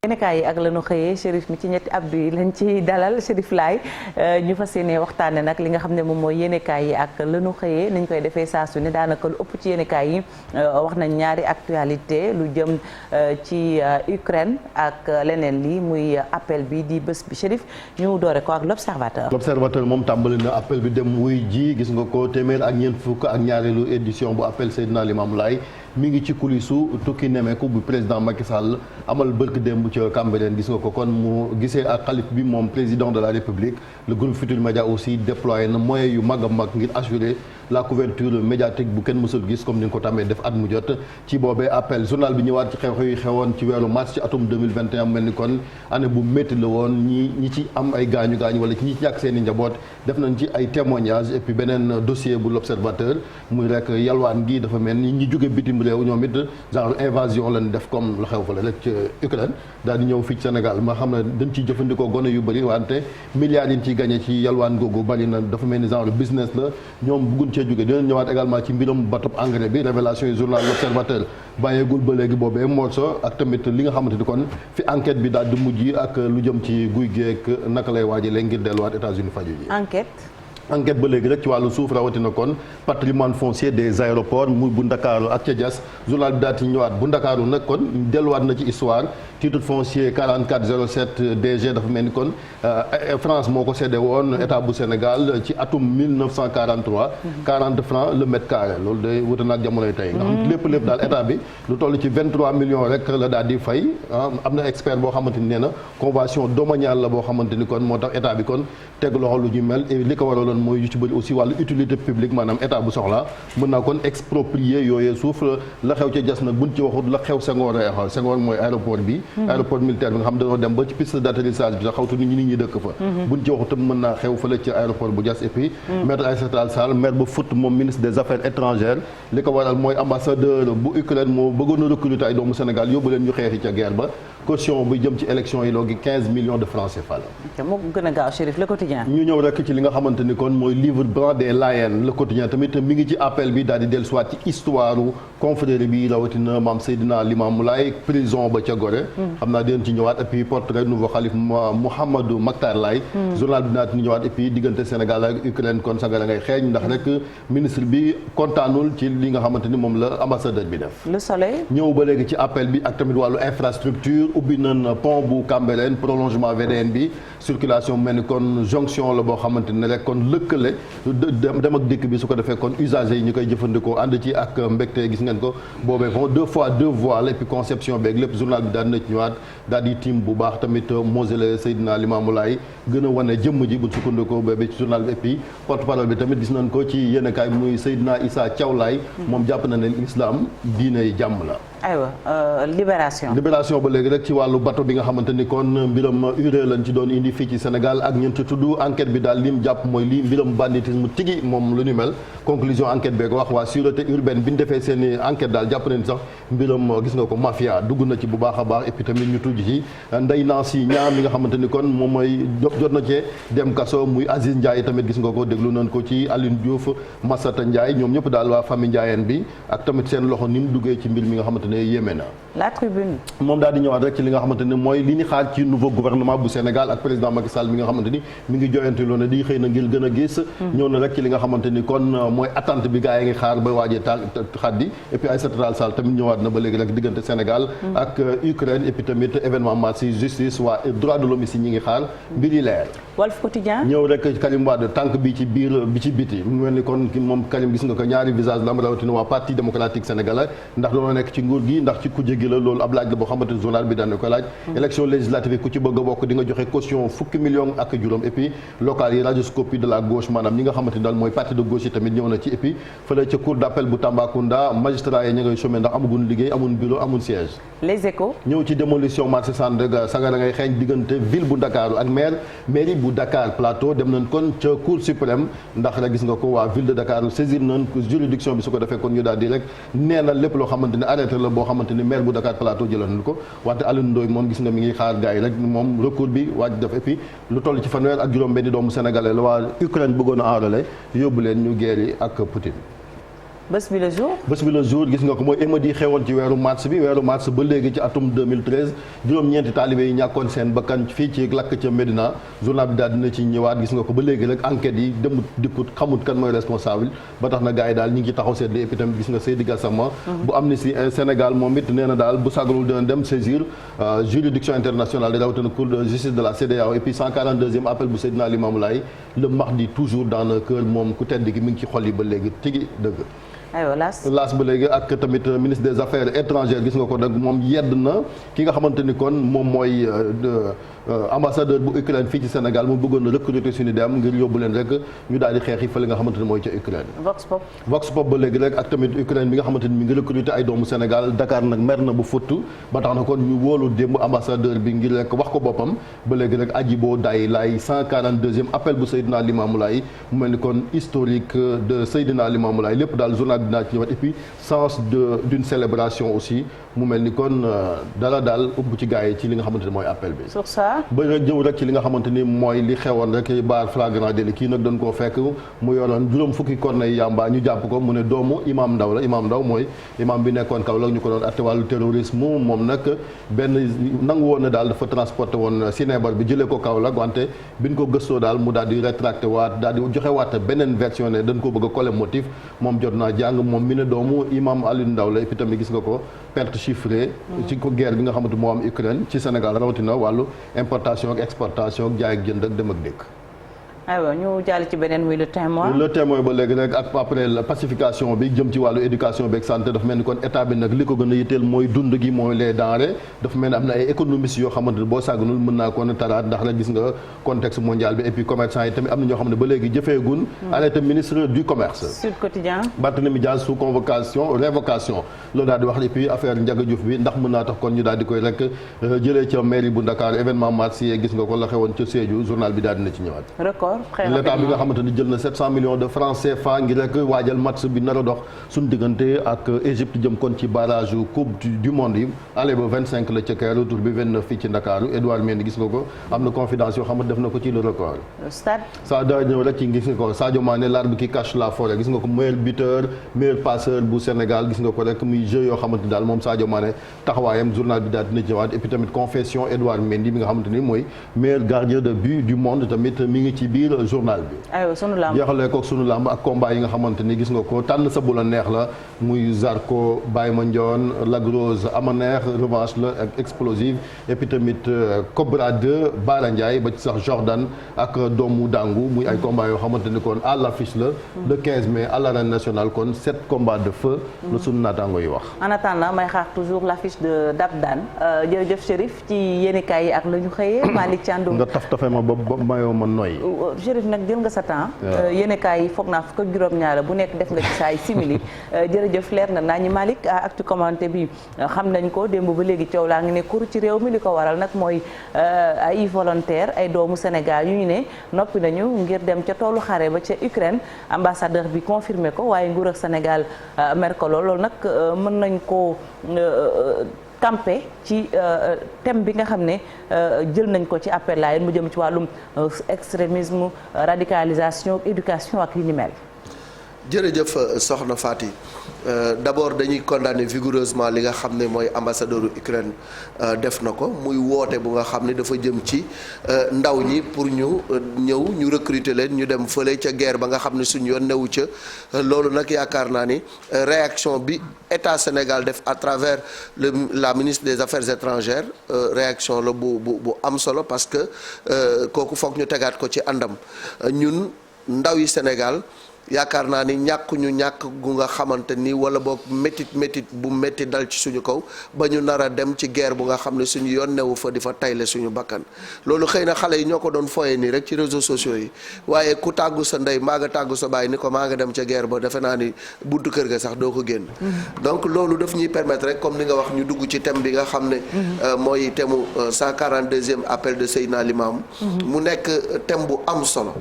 yéenekaay yi ak lañu xëyee Chérif mi ci ñetti abdu yi lañ ci dalal Chérif Laye ñu fas yéene waxtaane nag li nga xam ne moom mooy yéenekaay yi ak lañu xëyee niñ koy defee saa su ne daanaka lu ëpp ci yéenekaay yi wax nañ ñaari actualité lu jëm ci Ukraine ak leneen li muy appel bi di bés bi Chérif ñu doore ko ak l'Observateur. L'Observateur moom tàmbali na appel bi dem wuy ji gis nga ko téeméer ak ñeent fukk ak ñaareelu édition bu appel Seydina Limamou Laye mi ngi ci kulisu tukki nemeeku bu président Macky Sall amal bërk démb ca Cambérène gis nga ko kon mu gisee ak xalif bi moom président de la République le groupe Futurs Médias aussi déployé na moyens yu mag a mag ngir assurer la couverture médiatique bu kenn mësul gis comme ni nga ko tàmmee def at mu jot ci boobee appel journal bi ñëwaat ci xew-xew yi xewoon ci weeru mars ci atum 2021 mel ni kon année bu métti la woon ñi ci am ay gaañu wala ñi ci ñàkk seen i njaboot def nañ ci ay témoignages et puis beneen dossier bu l'Observateur muy rek yalwaan gi dafa mel ni ñi jóge bitim réew ñoom it genre invasion lañ def comme la xew fa la rek ci Ukraine daal di ñëw fii ci Sénégal ma xam ne dañ ciy jëfandikoo gone yu bëri wante milliards yi ñu ciy gagné ci yalwaan googu bëri na dafa mel ni genre business la ñoom bëgguñ cee jóge dinañ ñëwaat également ci mbiram bateau engrais bi révélation yi journal l'Observateur bàyyeegul ba léegi boobee morso ak tamit li nga xamante ni kon fi enquête bi daal di mujj ak lu jëm ci guy geek naka lay waajalee ngir delluwaat États-Unis faju ji enquête ba léegi rek ci wàllu suuf rawatina kon patrimoine foncier des aéroports muy bu Ndakaaru ak ca Diass journal bi daal di ñëwaat bu Ndakaaru nag kon delluwaat na ci histoire titre foncier 4407 DG dafa mel ni kon France moo ko séddee woon état bu Sénégal ci atum 1943 40 francs le mètre carré loolu day wuute naag jamonoy tey nga xam lépp daal état bi lu toll ci 23 millions rek la daal di fay am na expert boo xamante ni nee na convention domaniale la boo xamante ni kon moo tax état bi kon teg loxo lu ñu mel li ko waraloon mooy yu ci bëri aussi wàllu utilité publique maanaam état bu soxla mën naa kon exproprier yooyee suuf la xew ca Diass nag buñ ci waxut la xew Senghor mooy aéroport bi aéroport militaire bi nga xam dañoo dem ba ci piste d'atterrissage bi sax xawtu nit ñi dëkk fa buñ ci waxut tam mën naa xew fële ci aéroport bu Diass et puis maître Aïssata Tall Sall maire ba Fouta moom ministre des affaires étrangères li ko waral mooy ambassadeur bu Ukraine moo bëggoon a recruter ay doomu Sénégal yóbbu leen ñu xeexi ca guerre ba caution bu jëm ci élection yi loogi 15 millions de francs CFA la moo gën a gaaw Chérif Le Quotidien ñu ñëw rek ci li nga xamante ni kon mooy livre blanc des Layènes Le Quotidien tamit mi ngi ci appel bi daal di dellu soit ci histoire confrérie bi rawatina maam Seydina Limamou Laye prison ba ca Gorée xam naa dinañ ci ñëwaat et puis portrait nouveau xalif Mouhamadou Makhtar Laye journal bi naat ñëwaat et puis diggante Sénégal ak Ukraine kon sagara ngay xeeñ ndax rek ministre bi kontaanul ci li nga xamante ni moom la ambassadeur bi def Le Soleil ñëw ba léegi ci appel bi ak tamit wàllu infrastructure ubbi nañ pont bu Cambérène prolongement VDN bi circulation mel ni kon jonction la boo xamante ne rek kon lëkkale dem ak dikk bi su ko defee kon usagers yi ñu koy jëfandikoo ànd ci ak mbégte gis ngeen ko boobee fond 2 fois 2 voies la et puis conception beeg lépp journal bi daal na ci ñëwaat daal di tiim bu baax tamit mausolée Seydina Limamou Laye gën a wane jëmm ji bu sukkandikoo boobee ci journal bi et puis porte-parole bi tamit gis nañ ko ci yéenekaay muy Seydina Issa Thiaw Laye moom jàpp na ne l'islam diine jàmm la aywa libération ba léegi rek ci wàllu bateau bi nga xamante ni kon mbiram urée lañ ci doon indi fii ci Sénégal ak ñeent tudd enquête bi daal lim jàpp mooy lii mbiram banditisme tigi moom lu ni mel conclusion enquête bee ko wax waa sûreté urbaine bi ñu defee seen i enquête daal jàpp nañ sax mbiram gis nga ko mafia dugg na ci bu baax a baax et puis tamit ñu tudd ci Ndeye Nancy ñaam mi nga xamante ni kon moom mooy jot na cee dem kaso muy Aziz Ndiaye tamit gis nga ko déglu nañ ko ci Aline Diouf Massata Ndiaye ñoom ñëpp daal waa famille Ndiayeen bi ak tamit seen loxo ni mu duggee ci mbir mi nga xamante ne yéeme na La Tribune moom daal di ñëwaat rek ci li nga xamante ni mooy li ñu xaar ci nouveau gouvernement bu Sénégal ak président Macky Sall mi nga xamante ni mi ngi joyante loo ne di xëy na ngir gën a gis ñëw na rek ci li nga xamante ni kon mooy attente bi gars yi ngi xaar ba waajee taal xaddi et puis Aïssata Tall Sall tamit ñëwaat na ba léegi rek diggante Sénégal ak Ukraine et puis tamit événement marché justice waa droit de l'homme si ñi ngi xaar mbir yi leer Walf Quotidien ñëw rek Karim Wade tànk bi ci biir bi ci biti mu mel ni kon moom Karim gis nga ko ñaari visage la am rawatina waa parti démocratique sénégalais ndax doona nekk ci nguur gi ndax ci kujje gi la loolu ab laaj la boo xamante journal bi daan ko laaj élection législative ku ci bëgg a bokk di nga joxe caution fukki millions ak juróom et puis local yi radioscopie de la gauche maanaam ñi nga xamante ni daal mooy parti de gauche yi tamit ñëw na ci et puis fële ca cour d'appel bu Tambacounda magistrat yi ñu ngay chômé ndax amagun liggéey amun bureau amun siège Les Échos ñëw ci démolition marché Sandaga sagara ngay xeeñ diggante ville bu Dakar ak mairie bu Dakar Plateau dem nañ kon ca cour suprême ndax rek gis nga ko waa ville de Dakar saisir nañ juridiction bi su ko defee kon ñu daal di rek nee na lépp loo xamante ni arrêté la boo xamante ni maire bu Dakar Plateau jëloon ko wante Alioune Ndoye moom gis nga mi ngi xaar gars yi rek moom recours bi waaj def et puis lu toll ci fanweer ak juróom benni doomu sénégalais la waa Ukraine bëggoon a enrôler yóbbu leen ñu guerre yi ak Poutine bés bi le jour gis nga ko mooy émeutes yi xewoon ci weeru mars ba léegi ci atum 2013 juróom-ñeenti taalibe yi ñàkkoon seen bakkan fii ci lakk ca Médina journal bi daal dina ci ñëwaat gis nga ko ba léegi rek enquête yi demut dikkut xamut kan mooy responsable ba tax na gars yi daal ñi ngi taxaw seetlu et puis tamit gis nga Seydi Gassama bu Amnesty Sénégal moom it nee na daal bu sagalul dina dem saisir juridiction internationale di rawatina cour de justice de la CEDEAO et puis 142e appel bu Seydina Limamou Laye le mardi toujours dans le cœur moom ku tedd gi mi ngi ci xol yi ba léegi tigi dëgg aywa laas ba léegi ak tamit ministre des affaires étrangères gis nga ko nag moom yedd na ki nga xamante ni kon moom mooy ambassadeur bu Ukraine fii ci Sénégal mu bëggoon recruter suñu dem ngir yóbbu leen rek ñu daal di xeex yi fële nga xamante ni mooy ca Ukraine. Vox Pop ba léegi rek ak tamit Ukraine bi nga xamante ni mi ngi recruter ay doomu Sénégal Dakar nag mer na bu futt ba tax na kon ñu wóolu démb ambassadeur bi ngir rek wax ko boppam ba léegi rek Adjibo Daye Laye 142e appel bu Seydina Limamou Laye mu mel ni kon historique de Seydina Limamou Laye lépp daal journal bi dinaa ci ñëwaat et puis sens d'une célébration aussi mu mel ni kon dara daal ëpp ci gars yi ci li nga xamante ni mooy appel bi. ba rek jëw rek ci li nga xamante ni mooy li xewoon rek baar flagrant délit kii nag dañ koo fekk mu yoroon juróom fukki corneille yamba ñu jàpp ko mu ne doomu imam Ndaw la imam Ndaw mooy imam bi nekkoon Kaolack ñu ko doon atte wàllu terrorisme moom nag benn nangu woon na daal dafa transporté woon sinébar bi jëlee ko Kaolack wante biñ ko gëstoo daal mu daal di rétracté waat daal di joxe waat beneen version ne dañ ko bëgg a coller motif moom jot naa jàng moom mi ne doomu imam Aliou Ndaw la et puis tamit gis nga ko perte chiffrée ci ko guerre bi nga xamante moo am Ukraine ci Sénégal rawatina wàllu importation ak exportation ak jaay ak jënd ak dem ak dëkk. aywa ñu jàll ci beneen muy le témoin. le témoin ba léegi rek ak après la pacification bi jëm ci wàllu éducation beeg santé dafa mel ni kon état bi nag li ko gën a yitteel mooy dund gi mooy les denrées dafa mel ni am na ay économistes yoo xamante ne boo sàgganul mën naa ko taraat ndax rek gis nga contexte mondial bi et puis commerçant yi tamit am na ñoo xam ne ba léegi jëfeegun arrêté ministre du commerce. Sud Quotidien. Barthélémy Dias sous convocation révocation loolu daal di wax et puis affaire Ndiaga Diouf bi ndax mën naa tax kon ñu daal di koy rek jëlee ca mairie bu Dakar événement mars yi gis nga ko la xewoon ca Sédhiou journal bi daal dina ci ñëwaat. l'état bi nga xamante ni jël na 700 millions de francs CFA ngir rek waajal match bi nar a dox suñu diggante ak Égypte jëm kon ci barrage coupe du monde yi aller ba 25 la ca Caire retour bi 29 fii ci Ndakaaru Edouard Mendy gis nga ko am na confidence yoo xamante def na ko ci le record. stade. saa daa ñëw rek ci gis nga ko Sadio Mané l'arbre qui cache la forêt gis nga ko meilleur buteur meilleur passeur bu Sénégal gis nga ko rek muy jeu yoo xamante ni daal moom Sadio Mané taxawaayam journal bi daal dina jëwaat et puis tamit confession Edouard Mendy mi nga xamante ni mooy meilleur gardien de but du monde tamit mi ngi ci biir journal bi. aywa sunu lamb jeexalee ko sunu lamb ak combat yi nga xamante ni gis nga ko tànn sa bu la neex la muy Zarko Baye Mandione Lac Rose ama neex revanche la ak explosive et puis tamit Cobra 2 Bara Ndiaye ba ci sax Jordan ak doomu Dangu muy ay combat yoo xamante ni kon à l'affiche la le 15 mai à l'arène nationale kon 7 combats de feu la sunu naataango yi wax. en attendant may xaar toujours l'affiche de Dab Daan jërëjëf Chérif ci yéenekaay yi ak la ñu xëyee Malick Thiandoum nga tafe ma ba mayoo ma noy Chérif nag jël nga sa temps yéenekaay yi foog naa fukk ak juróom-ñaar bu nekk def nga ci saay simili jërëjëf leer na naa ñi Malick actu commenté bi xam nañ ko démb ba léegi coow laa ngi ne kur ci réew mi li ko waral nag mooy ay volontaire ay doomu Sénégal yu ñu ne noppi nañu ngir dem ca toolu xare ba ca Ukraine ambassadeur bi confirmé ko waaye nguur ak Sénégal mer ko loolu nag mën nañ ko campé ci thème bi nga xam ne jël nañ ko ci appel laa yéen mu jëm ci wàllum extrémisme radicalisation éducation ak yu ni mel. jërëjëf soxna Fati d'abord dañuy condamner vigoureusement li nga xam ne mooy ambassadeur Ukraine def na ko muy woote bu nga xam ne dafa jëm ci ndaw ñi pour ñu ñëw ñu recruter leen ñu dem fële ca guerre ba nga xam ne suñu yoon newu ca loolu nag yaakaar naa ni réaction bi état Sénégal def à travers la ministre des affaires étrangères réaction la bu am solo parce que kooku foog ñu tegaat ko ci àndam ñun ndaw yi Sénégal yaakaar naa ni ñàkk gu nga xamante ni wala boog métit bu métti dal ci suñu kaw ba ñu nar a dem ci guerre bu nga xam ne suñu yoon newu fa di fa tayle suñu bakkan loolu xëy na xale yi ñoo ko doon foye nii rek ci réseaux sociaux yi waaye ku tàggu sa ndey maa nga tàggu sa baay ni ko maa nga dem ca guerre ba defe naa ni buntu kër ga sax doo ko génn donc loolu daf ñuy permettre rek comme ni nga wax ñu dugg ci thème bi nga xam ne mooy thème mu 142e appel de Seydina Limamou mu nekk thème bu am solo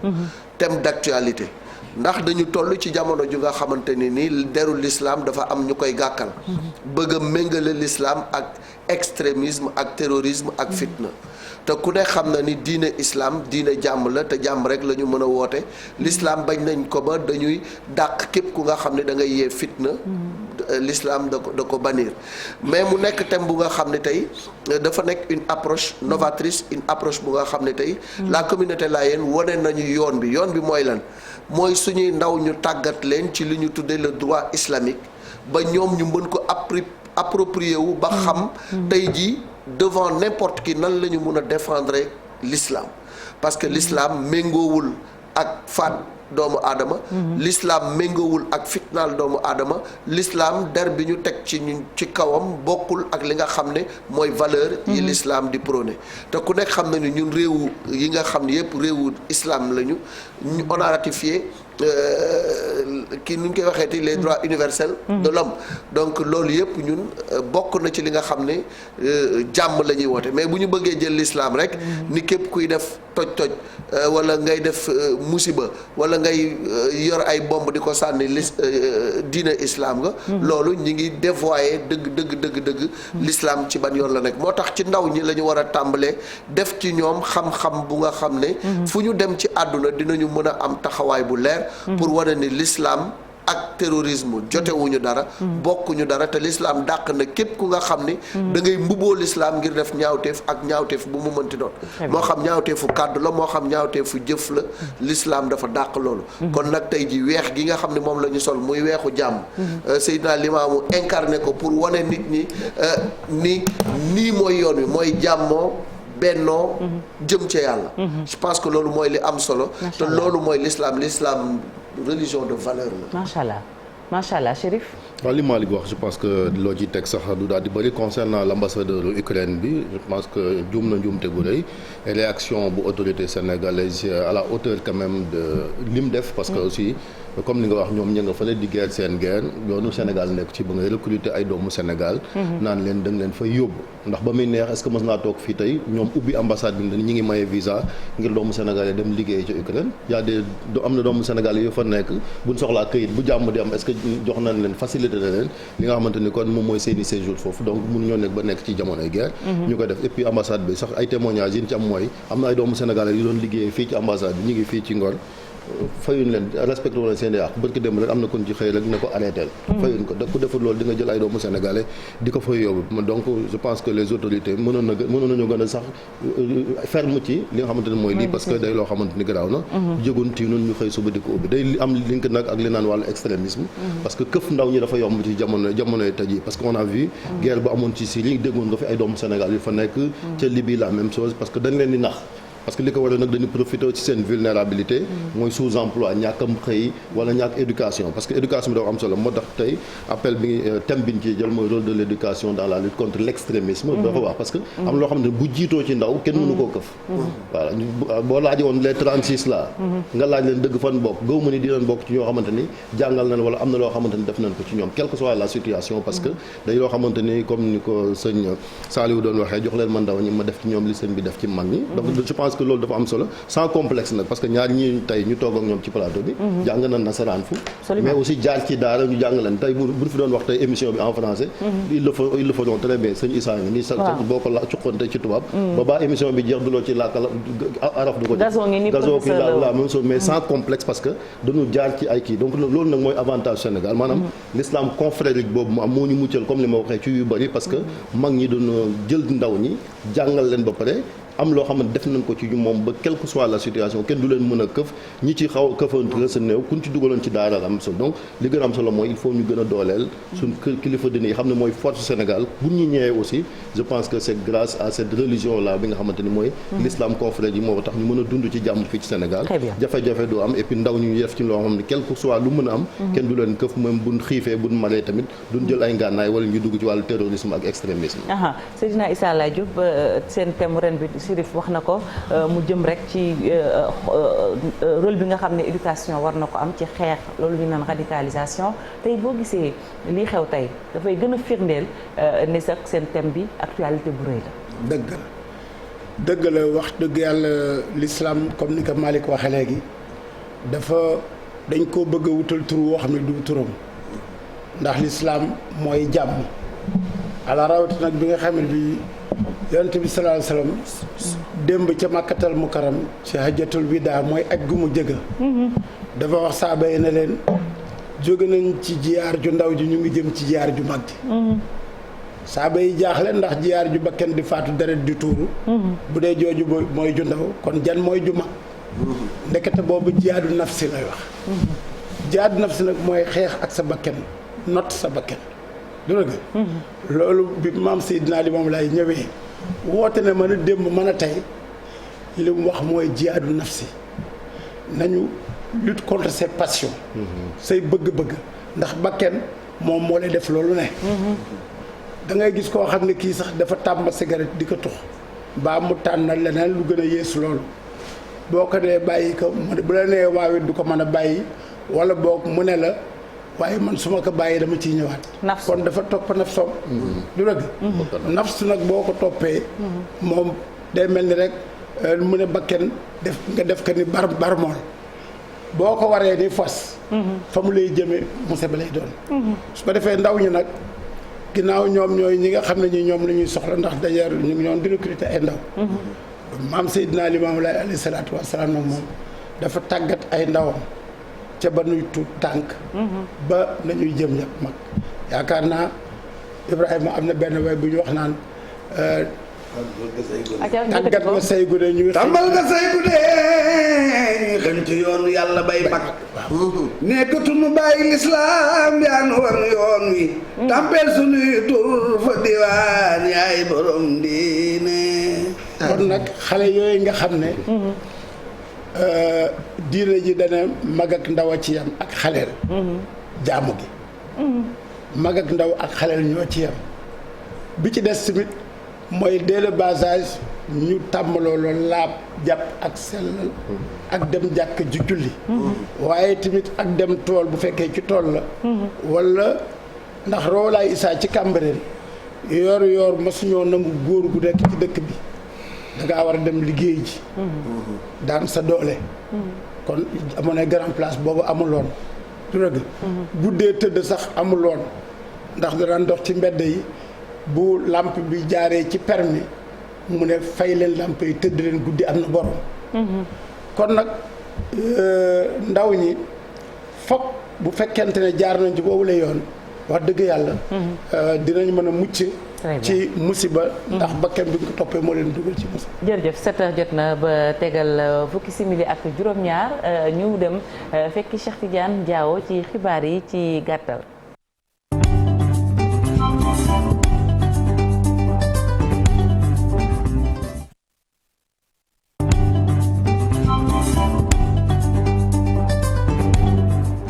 thème d'actualité ndax dañu toll ci jamono ju nga xamante ni nii deru l'islam dafa am ñu koy gàkkal bëgg a méngale l'islam ak extrémisme ak terrorisme ak fitna te ku ne xam na ni diine islam diine jàmm la te jàmm rek la ñu mën a woote l'islam bañ nañ ko ba dañuy dàq képp ku nga xam ne da ngay yee fitna l'islam da ko bannir mais mu nekk thème bu nga xam ne tey dafa nekk une approche novatrice une approche bu nga xam ne tey la communauté layène wane nañu yoon bi mooy lan mooy suñuy ndaw ñu tàggat leen ci li ñu tuddee le droit islamique ba ñoom ñu mën ko approprier wu ba xam tey jii devant n'importe qui nan la ñu mun a défendre l'islam parce que l'islam méngoowul ak faat doomu aadama l'islam méngoowul ak fitnaal doomu aadama l'islam der bi ñu teg ci kawam bokkul ak li nga xam ne mooy valeur yi l'islam di prôné te ku nekk xam na ni ñun réewu yi nga xam ne yëpp réewu islam lañu on a ratifié kii nu ñu koy waxeeti les droits universels de l'homme donc loolu yëpp ñun bokk na ci li nga xam ne jàmm la ñuy woote mais bu ñu bëggee jël l'islam rek ni képp kuy def toj wala ngay def musiba wala ngay yor ay bomb di ko sànni diine islam nga loolu ñi ngi dévoyer dëgg l'islam ci ban yoon la nekk moo tax ci ndaw ñi la ñu war a tàmbalee def ci ñoom xam-xam bu nga xam ne fu ñu dem ci àdduna dinañu mën a am taxawaay bu leer pour wane ni l'islam ak terrorisme jotewuñu dara bokkuñu dara te l'islam dàq na képp ku nga xam ni da ngay mbubboo l'islam ngir def ñaawteef ak ñaawteef bu mu mënti doon moo xam ñaawteefu kàddu la moo xam ñaawteefu jëf la l'islam dafa dàq loolu kon nag tey ji weex gi nga xam ne moom la ñu sol muy weexu jàmm Seydina Limaamu incarné ko pour wane nit ñi nii mooy yoon wi mooy jàmmoo bennoo jëm ca yàlla je pense que loolu mooy li am solo te loolu mooy l'islam religion de valeur la macha allah Chérif. waaw li Malick wax je pense que loo ci teg sax du daal di bëri concernant l'ambassadeur Ukraine bi je pense que juum na njuumte gu rëy réaction bu autorité sénégalaise à la hauteur quand même de lim def parce que aussi comme ni nga wax ñoom ña nga fële di guerre seen guerre yoonu Sénégal nekk ci ba ngay recruter ay doomu Sénégal naan leen da nga leen fay yóbbu ndax ba muy neex est-ce que mës naa toog fii tey ñoom ubbi ambassade bi ñi ngi maye visa ngir doomu Sénégal yi dem liggéey ci Ukraine y a des am na doomu Sénégal yu fa nekk buñ soxlaa këyit bu jàmm di am est-ce que jox nañ leen facilité na leen li nga xamante ni kon moom mooy seeni séjour foofu donc mënu ñoo nekk ba nekk ci jamonoy guerre ñu koy def et puis ambassade bi sax ay témoignages yi ñu ci am mooy am na ay doomu Sénégalais yu doon liggéey fii ci ambassade bi ñu ngi fii ci Ngor fayuñ leen respecté woon seen i àq bërki dem rek am na kon ci xëy rek ne ko arrêté fayuñ ko ku deful loolu di nga jël ay doomu sénégalais di ko fay yóbbu donc je pense que les autorités mënoon nañu gën a sax ferme ci li nga xamante ne mooy lii parce que day loo xamante ni garaaw na jógoon tii noonu ñu xëy suba di ko ubbi day am link nag ak li naan wàllu extrémisme parce que këf ndaw ñi dafa yomb ci jamonoy tey jii parce que on a vu guerre bu amoon ci Syrie déggoon nga fi ay doomu Sénégal yu fa nekk ca Libye la même chose parce que dañ leen di nax parce que li ko waral nag dañu profité ci seen vulnérabilité mooy sous-emploi ñàkkam xëy wala ñàkk éducation parce que éducation bi dafa am solo moo tax tey appel bi thème bi ñu ciy jël mooy rôle de l'éducation dans la lutte contre l'extrémisme dafa wax parce que am loo xam ne bu jiitoo ci ndaw kenn mënu koo këf voilà boo laaji woon les 36 là nga laaj leen dëgg fan bokk gëw ma ni dinañ bokk ci ñoo xamante ni jàngal nañ wala am na loo xamante ni def nañ ko ci ñoom quelle que soit la situation parce que day loo xamante ni comme ni ko sëñ Saliou doon waxee jox leen man ndaw ñi ma def ci ñoom li sëñ bi def ci mag ñi donc je pense que loolu dafa am solo sans complexe nag parce que ñaar ñi tey ñu toog ak ñoom ci plateau bi jàng na nasaraan fu mais aussi jaar ci daara ñu jàng leen tey bu fi doon wax tey émission bi en français il le feront très bien sëñ Issa ngi nii sa boo ko la cuqante ci tubaab ba émission bi jeex du loo ci làkkal araf du ko gazo ki la même chose mais sans complexe parce que dañu jaar ci ay kii donc loolu nag mooy avantage Sénégal maanaam l'islam confrérique boobu mu am moo ñu muccal comme li ma waxee ci yu bari parce que mag ñi doon jël ndaw ñi jàngal leen ba pare am loo xam ne def nañ ko ci ñu moom ba quelle que soit la situation kenn du leen mën a këf ñi ci xaw këfante sa néew kuñ ci dugaloon ci daara la am solo donc li gën a am solo mooy il faut ñu gën a dooleel suñ kilifa dina yi xam ne mooy force Sénégal bu ñu ñëwee aussi je pense que c'est grâce à cette religion là bi nga xamante ni mooy l'islam confrère yi moo tax ñu mën a dund ci jàmm fii ci Sénégal jafe-jafe du am et puis ndaw ñu def ci loo xam ne quel que soit lu mën a am kenn du leen këf même buñ xiifee buñ maree tamit duñ jël ay ngànnaay wala ñu dugg ci wàllu terrorisme ak extrémisme Seydina Issa Laye Diop seen thème ren bi Chérif wax na ko mu jëm rek ci rôle bi nga xam ne éducation war na ko am ci xeex loolu ñu naan radicalisation tey boo gisee lii xew tey dafay gën a firndeel ne sax seen thème bi actualité bu rëy la. dëgg la wax dëgg yàlla l'islam comme ni ko Malick waxee léegi dafa dañ koo bëgg a wutal tur woo xam ne du turam ndax lislaam mooy jàmm ala rawati nag bi nga xam ne bi yonent bi sallallahu alayhi wasallam démb ca Makkatal Mukarram ci hajjatul widaa mooy aj gu mu jëga dafa wax saaba yi ne leen jóge nañ ci jiyaar ju ndaw ji ñu ngi jëm ci jiyaar ju mag ji saaba yi jaaxle ndax jiyaar ju bakken di faatu deret di tuuru bu dee jooju mooy ju ndaw kon jan mooy ju mag ndekete boobu jihaadu nafsi lay wax jihaadu nafsi nag mooy xeex ak sa bakken not sa bakken du dëgg loolu bi maam Seydina Limaamu Laay ñëwee woote ne mën a démb mën a tey li mu wax mooy jihaadu nafsi nañu lutte contre ses passions say bëgg-bëgg ndax bakken moom moo lay def loolu ne da ngay gis koo xam ne kii sax dafa tàmm cigarette di ko tux mbaa mu tànn leneen lu gën a yées loolu boo ko dee bàyyi ko bu la nee waawit du ko mën a bàyyi wala boog mu ne la waaye man su ma ko bàyyi dama ciy ñëwaat kon dafa topp nafsoom du dëgg nafsu nag boo ko toppee moom day mel ni rek mu ne bakken def ko ni barmool boo ko waree ni fas fa mu lay jëme musiba lay doon su ko defee ndaw ñi nag ginnaaw ñoom ñooy ñi nga xam ne ñi ñoom la ñuy soxla ndax d'ailleurs ñu ngi ñoon di recruter ay ndaw maam Seydina Limaamu Laay alayhi salaatu wasalaam nag moom dafa tàggat ay ndawam ca ba nuy tuut tànk ba nañuy jëm ñëpp mag yaakaar naa Ibrahima am na benn way bu ñu wax naan tàggat nga say gune ñu tàmbal nga say gune ñu xam ci yoonu yàlla bay mag nekkatunu bàyyi lislaam yaa nu war yoon wi tàmpeel sunuy tur fa diwaan yaay borom diine kon nag xale yooyu nga xam ne diine ji dana mag ak ndaw a ci yam ak xaleel jaamu gi mag ak ndaw ak xaleel ñoo ci yam bi ci des tamit mooy dès le bas âge ñu tàmbaloo loolu laab jàpp ak sellal ak dem jàkk ji julli waaye tamit ak dem tool bu fekkee ci tool la wala ndax roolaay Isaa ci Cambérène yoor masuñoo nangu góor gu nekk ci dëkk bi da ngaa war a dem liggéey ji daan sa doole kon amoon na grand place boobu amuloon du dëgg guddee tëdd sax amuloon ndax da daan dox ci mbedd yi bu lampe bi jaaree ci permis mu ne fay leen lampe yi tëdd leen guddi am na borom kon nag ndaw ñi fokk bu fekkente ne jaar nañ ci boobu la yoon wax dëgg yàlla dinañ mën a mucc ci musiba ndax bakkan bi nga ko toppee moo leen dugal ci musiba. jërëjëf 7h jot na ba tegal fukki simili ak juróom-ñaar ñu dem fekki Cheikh Tidiane Diawo ci xibaar yi ci gàttal.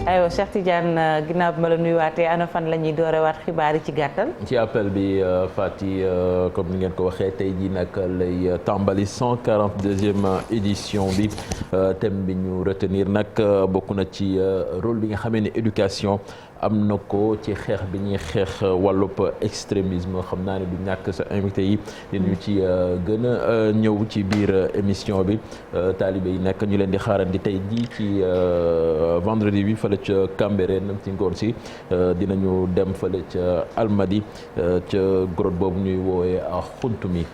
aywa Cheikh Tidiane ginnaaw bi ma la nuyuwaatee ana fan la ñuy doorewaat xibaar yi ci gàttal. ci appel bi Fati comme ni ngeen ko waxee tey jii nag lay tàmbali 142e édition bi thème bi ñu retenir nag bokk na ci rôle bi nga xamee ne éducation am na ko ci xeex bi ñuy xeex wàllub extrémisme xam naa ne du ñàkk sa invité yi dinañu ci gën a ñëw ci biir émission bi taalibe yi nag ñu leen di xaarandi tey jii ci vendredi bi fële ca Cambérène ci ngoon si dinañu dem fële ca Almadi ca grotte boobu ñuy woowee xunt mi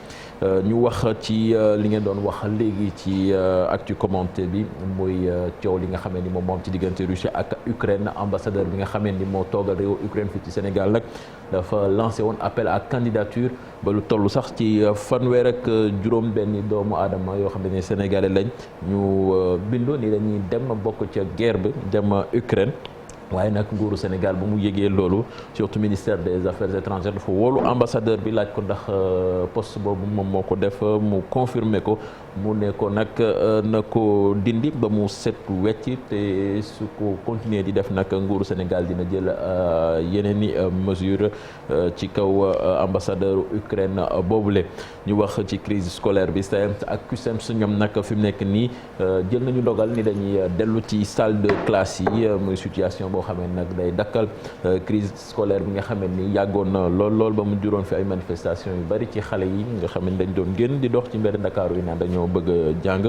ñu wax ci li ngeen doon wax léegi ci actu commenté bi muy coow li nga xamee ni moom ci diggante Russie ak Ukraine ambassadeur bi nga xamee ni moo toogal réew Ukraine fii ci Sénégal nag dafa lancé woon appel à candidature ba lu toll sax ci fanweer ak juróom benni doomu aadama yoo xam ne sénégalais lañ ñu bindu ni dañuy dem bokk ca guerre bi dem Ukraine. waaye nag nguuru Sénégal bu mu yëgee loolu surtout ministère des affaires étrangères dafa wóolu ambassadeur bi laaj ko ndax poste boobu moom moo ko def mu confirmer ko mu ne ko nag na ko dindi ba mu set wecc te su ko continuer di def nag nguuru Sénégal dina jël yeneen i mesure ci kaw ambassadeur Ukraine boobule. ñu wax ci crise scolaire bi SAEMS ak CUSEMS ñoom nag fi mu nekk nii jël nañu dogal ni dañuy dellu ci salle de classe yi muy situation boo xamee nag day dakkal crise scolaire bi nga xamee ni yàggoon na lool ba mu juróon fi ay manifestation yu bari ci xale yi nga xam ne dañ doon génn di dox ci mbedd Ndakaaru yi naan dañoo bëgg a jàng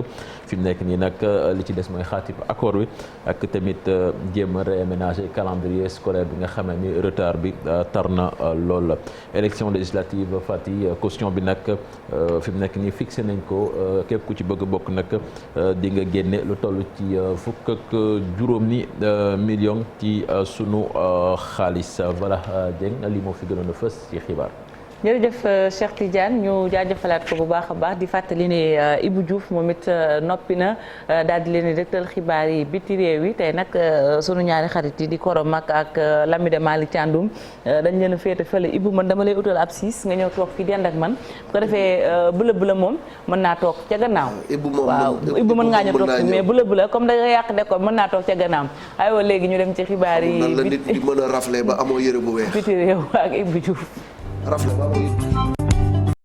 fi mu nekk nii nag li ci des mooy xaatim accord bi ak tamit jéem a réaménager calendrier scolaire bi nga xamee ni retard bi tar na lool la élection législative Fati caution bi nag fi mu nekk nii fixé nañ ko képp ku ci bëgg bokk nag di nga génne lu toll ci fukk ak juróomi million ci sunu xaalis voilà Dieng lii moo fi gënoon a fës ci xibaar. jërëjëf Cheikh Tidiane ñu jaajëfalaat ko bu baax a baax di fàttali ne Ibou Diouf moom it noppi na daal di leen di dëgtal xibaar yi biti réew yi tey nag sunu ñaari xarit yi di Koro Mak ak Lamide Malick Thiandoum dañ leen a féete fële Ibou man dama lay utal ab siis nga ñëw toog fi dend ak man bu ko defee bëla moom mën naa toog ca gannaaw. waaw Ibou mën ngaa ñëw toog fi mais bëla comme da nga yàq de ko mën naa toog ca gannaaw aywa léegi ñu dem ci xibaar yi. nan la nit di mën a rafle ba amoo yëre bu weex. biti réew ak Ibou Diouf. rafle ba amoo